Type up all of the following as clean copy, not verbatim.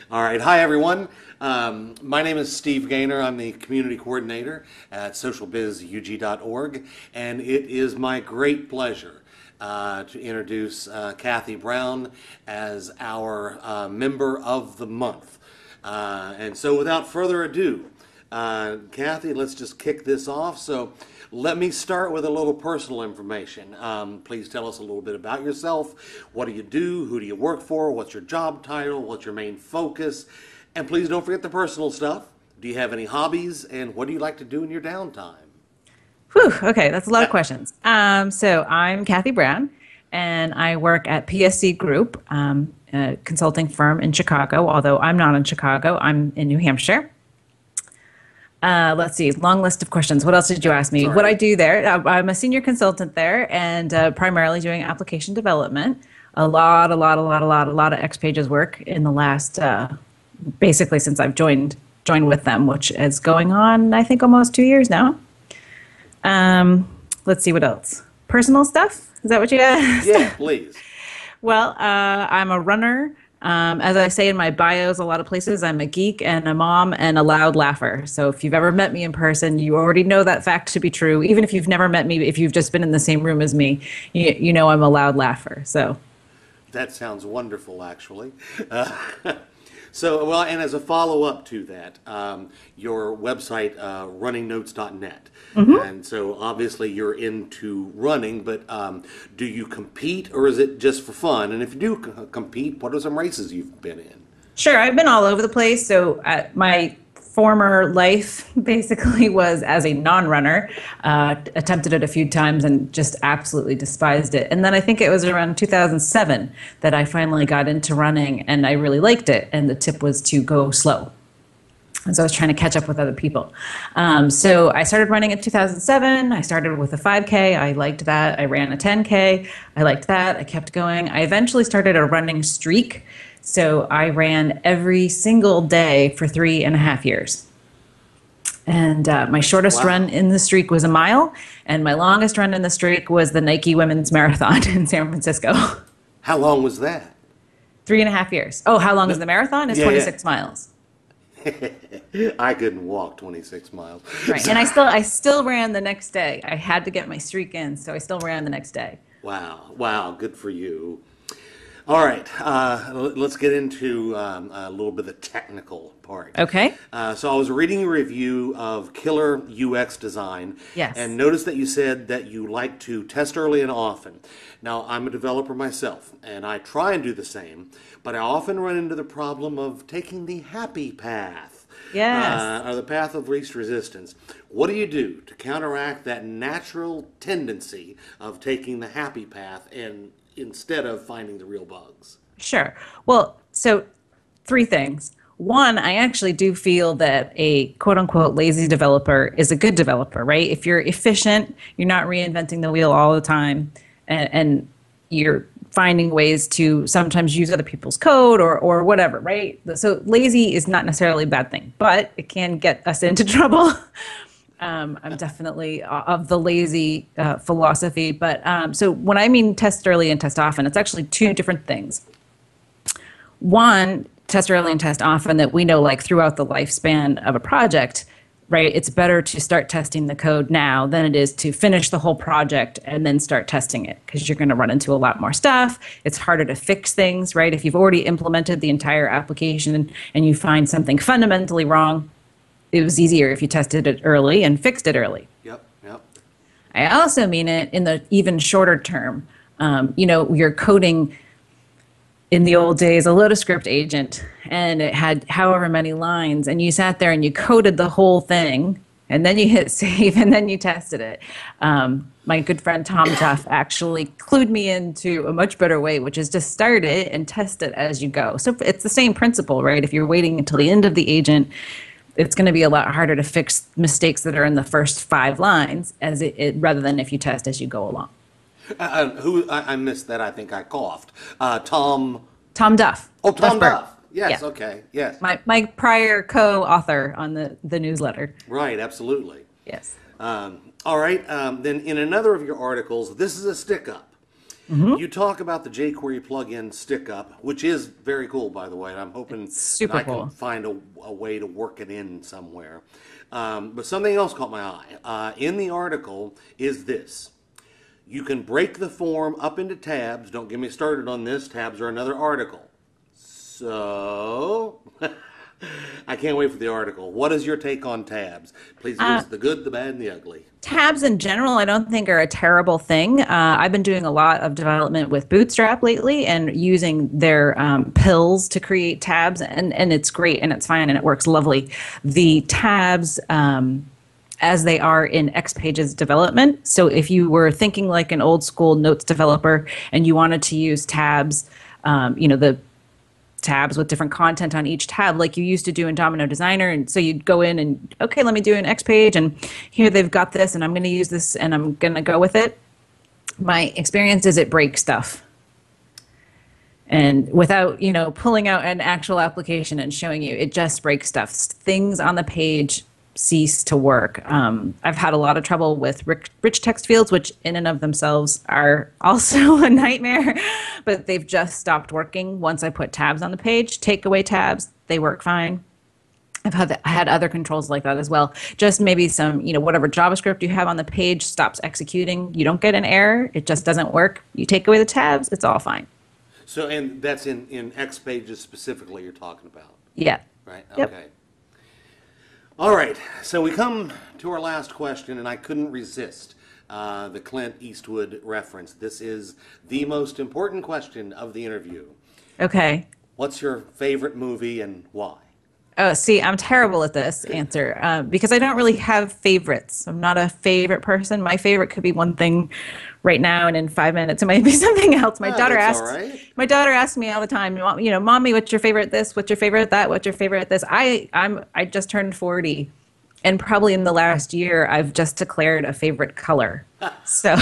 All right. Hi, everyone. My name is Steve Gaynor. I'm the community coordinator at socialbizug.org, and it is my great pleasure to introduce Kathy Brown as our member of the month. And so without further ado, Kathy, let's just kick this off. So let me start with a little personal information. Please tell us a little bit about yourself. What do you do? Who do you work for? What's your job title? What's your main focus? And please don't forget the personal stuff. Do you have any hobbies? And what do you like to do in your downtime? Whew, okay, that's a lot of questions. So I'm Kathy Brown, and I work at PSC Group, a consulting firm in Chicago, although I'm not in Chicago. I'm in New Hampshire. Let's see, long list of questions. What else did you ask me? Sorry. What I do there, I'm a senior consultant there and primarily doing application development. A lot of X Pages work in the last, basically since I've joined with them, which is going on, I think, almost 2 years now. Let's see, what else? Personal stuff? Is that what you asked? Yeah, please. Well, I'm a runner. As I say in my bios, a lot of places, I'm a geek and a mom and a loud laugher. So if you've ever met me in person, you already know that fact to be true. Even if you've never met me, if you've just been in the same room as me, you know I'm a loud laugher. So that sounds wonderful, actually. Well, and as a follow-up to that, your website, runningnotes.net. Mm-hmm. And so obviously you're into running, but do you compete or is it just for fun? And if you do compete, what are some races you've been in? Sure, I've been all over the place. So my former life basically was as a non-runner, attempted it a few times and just absolutely despised it. And then I think it was around 2007 that I finally got into running and I really liked it. And the tip was to go slow. And so I was trying to catch up with other people. So I started running in 2007. I started with a 5K. I liked that. I ran a 10K. I liked that. I kept going. I eventually started a running streak. So I ran every single day for 3.5 years. And my shortest run in the streak was a mile. And my longest run in the streak was the Nike Women's Marathon in San Francisco. How long was that? 3.5 years. Oh, how long is the marathon? It's 26 miles. I couldn't walk 26 miles. Right, and I still ran the next day. I had to get my streak in, so I still ran the next day. Wow, good for you. All right, let's get into a little bit of the technical part. Okay. So I was reading a review of Killer UX Design. Yes. And noticed that you said that you like to test early and often. Now, I'm a developer myself, and I try and do the same, but I often run into the problem of taking the happy path. Yes. Or the path of least resistance. What do you do to counteract that natural tendency of taking the happy path and instead of finding the real bugs? Sure. Well, so 3 things. One, I actually do feel that a quote unquote lazy developer is a good developer, right? If you're efficient, you're not reinventing the wheel all the time, and you're finding ways to sometimes use other people's code or whatever, right? So lazy is not necessarily a bad thing, but it can get us into trouble. I'm definitely of the lazy philosophy. But so when I mean test early and test often, it's actually 2 different things. One, test early and test often that we know, like throughout the lifespan of a project, right? It's better to start testing the code now than it is to finish the whole project and then start testing it, because you're going to run into a lot more stuff. It's harder to fix things, right? If you've already implemented the entire application and you find something fundamentally wrong, it was easier if you tested it early and fixed it early. Yep. I also mean it in the even shorter term. You're coding in the old days a Lotus script agent, and it had however many lines, and you sat there and you coded the whole thing, and then you hit save, and then you tested it. My good friend Tom Duff actually clued me into a much better way, which is to start it and test it as you go. So it's the same principle, right? If you're waiting until the end of the agent, it's going to be a lot harder to fix mistakes that are in the first 5 lines rather than if you test as you go along. I missed that. I think I coughed. Tom Duff. Oh, Tom Duff. Yes. Yeah. Okay. Yes. My prior co-author on the newsletter. Right. Absolutely. Yes. All right. Then in another of your articles, this is a stick-up. You talk about the jQuery plugin StickUp, which is very cool, by the way, and I'm hoping that Super I can cool. find a way to work it in somewhere. But something else caught my eye. In the article is this. You can break the form up into tabs. Don't get me started on this. Tabs are another article. So, I can't wait for the article. What is your take on tabs? Please give us the good, the bad, and the ugly. Tabs in general, I don't think are a terrible thing. I've been doing a lot of development with Bootstrap lately and using their pills to create tabs, and it's great and it's fine and it works lovely. The tabs, as they are in XPages development. So if you were thinking like an old school notes developer and you wanted to use tabs, the tabs with different content on each tab like you used to do in Domino Designer. And so you'd go in and, okay, let me do an X page, and here they've got this, and I'm going to use this, and I'm going to go with it. My experience is it breaks stuff. And without, pulling out an actual application and showing you, it just breaks stuff. Things on the page cease to work. I've had a lot of trouble with rich text fields, which in and of themselves are also a nightmare, but they've just stopped working once I put tabs on the page. Take away tabs, they work fine. I've had other controls like that as well. Just maybe some, whatever JavaScript you have on the page stops executing. You don't get an error. It just doesn't work. You take away the tabs, it's all fine. So, and that's in XPages specifically you're talking about? Yeah. Right, Yep. okay. All right, so we come to our last question, and I couldn't resist the Clint Eastwood reference. This is the most important question of the interview. Okay. What's your favorite movie and why? Oh, see, I'm terrible at this answer because I don't really have favorites. I'm not a favorite person. My favorite could be one thing right now, and in 5 minutes it might be something else. My daughter that's asks. all right. My daughter asks me all the time, Mommy, what's your favorite this? What's your favorite that? What's your favorite this? I just turned 40, and probably in the last year I've just declared a favorite color. So.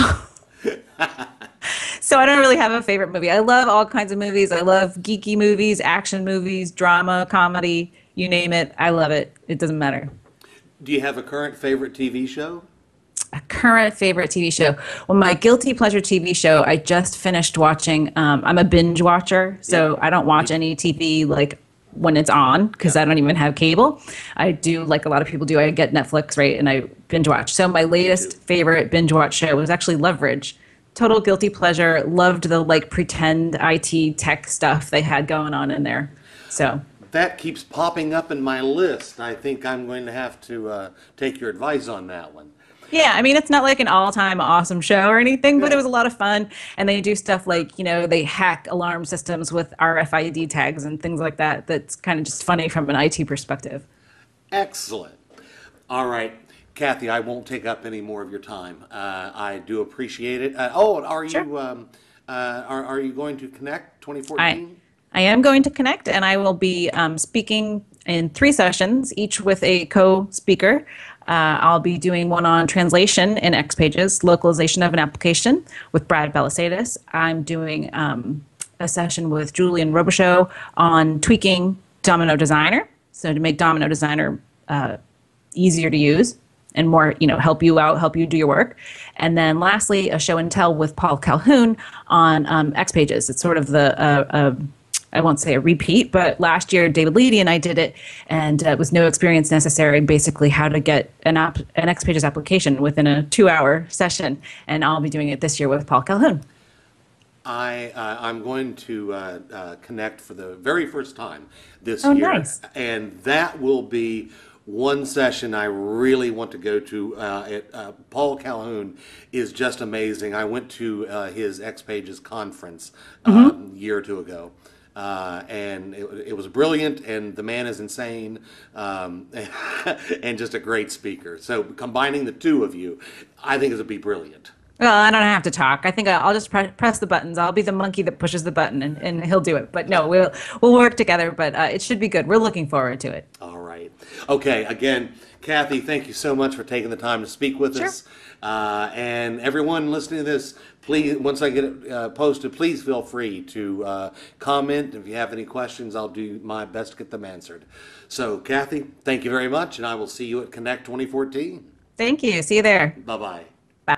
So I don't really have a favorite movie. I love all kinds of movies. I love geeky movies, action movies, drama, comedy, you name it. I love it. It doesn't matter. Do you have a current favorite TV show? A current favorite TV show. Well, my guilty pleasure TV show, I just finished watching. I'm a binge watcher, so I don't watch any TV like when it's on because I don't even have cable. I do like a lot of people do. I get Netflix, right, and I binge watch. So my latest favorite binge watch show was actually Leverage. Total guilty pleasure. Loved the pretend IT tech stuff they had going on in there. So That keeps popping up in my list. I think I'm going to have to take your advice on that one. yeah, I mean, it's not like an all-time awesome show or anything, but it was a lot of fun. And they do stuff like, they hack alarm systems with RFID tags and things like that. That's kind of just funny from an IT perspective. Excellent. All right, Kathy, I won't take up any more of your time. I do appreciate it. Are Sure. you are you going to Connect 2014? I am going to connect, and I will be speaking in 3 sessions, each with a co-speaker. I'll be doing one on translation in XPages, localization of an application with Brad Belisaitis. I'm doing a session with Julian Robichaux on tweaking Domino Designer, so to make Domino Designer easier to use and more, help you out, help you do your work. And then lastly, a show and tell with Paul Calhoun on XPages. It's sort of I won't say a repeat, but last year David Leedy and I did it, and it was no experience necessary, basically how to get an XPages application within a 2-hour session. And I'll be doing it this year with Paul Calhoun. I'm going to connect for the very first time this Oh, year, nice. and that will be one session I really want to go to. Paul Calhoun is just amazing. I went to his XPages conference a year or two ago. And it was brilliant, and the man is insane, and just a great speaker. So combining the two of you, I think it would be brilliant. Well, I don't have to talk. I think I'll just press the buttons. I'll be the monkey that pushes the button, and he'll do it. But no, we'll work together. But it should be good. We're looking forward to it. All right. Okay. Again, Kathy, thank you so much for taking the time to speak with Sure. us. And everyone listening to this, please, once I get it posted, please feel free to comment. If you have any questions, I'll do my best to get them answered. So, Kathy, thank you very much, and I will see you at Connect 2014. Thank you. See you there. Bye-bye. Bye.